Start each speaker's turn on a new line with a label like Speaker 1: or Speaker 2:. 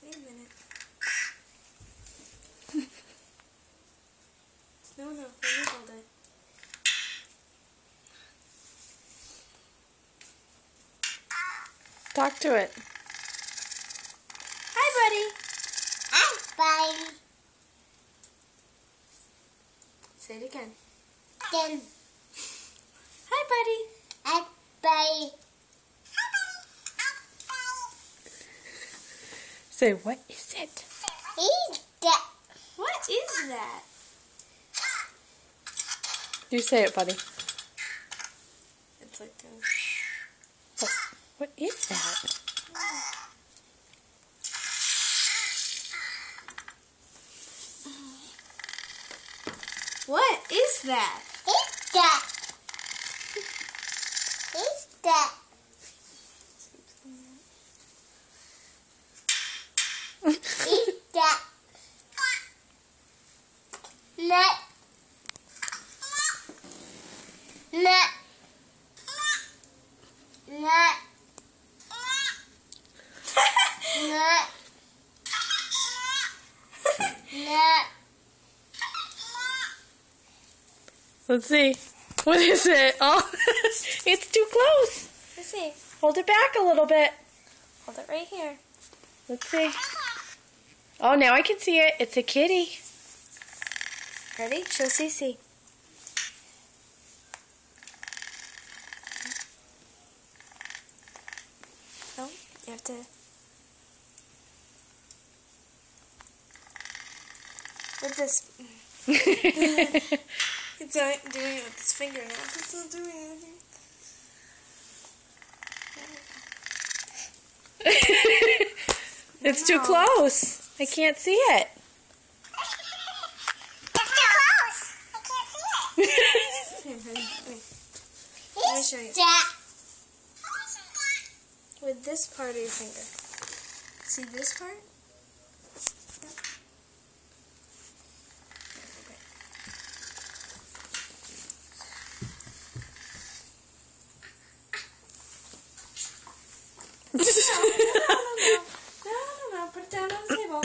Speaker 1: Wait a minute. No, let me hold it.
Speaker 2: Talk to it.
Speaker 1: Hi, buddy.
Speaker 3: Hi, buddy.
Speaker 1: Say it again.
Speaker 3: Then,
Speaker 1: Hi, buddy.
Speaker 3: hi, buddy.
Speaker 2: Say, what is it?
Speaker 3: Eat that.
Speaker 1: What is that?
Speaker 2: You say it, buddy.
Speaker 1: It's like a...
Speaker 2: What is that?
Speaker 1: What is that?
Speaker 3: Eat that. Eat that. Eat that. Nut. Nut. Nut. Nut. Nut.
Speaker 2: Let's see. What is it? Oh, it's too close.
Speaker 1: Let's see.
Speaker 2: Hold it back a little bit.
Speaker 1: Hold it right here.
Speaker 2: Let's see. Oh, now I can see it. It's a kitty.
Speaker 1: Ready? Show Cece. Oh, you have to... With this... It's doing it with his finger now. It's not doing anything.
Speaker 2: It's too close. I can't see it.
Speaker 3: It's too close. I can't see it.
Speaker 1: Here, honey. Let me show you.
Speaker 3: That.
Speaker 1: With this part of your finger. See this part? No. Put it down on the table.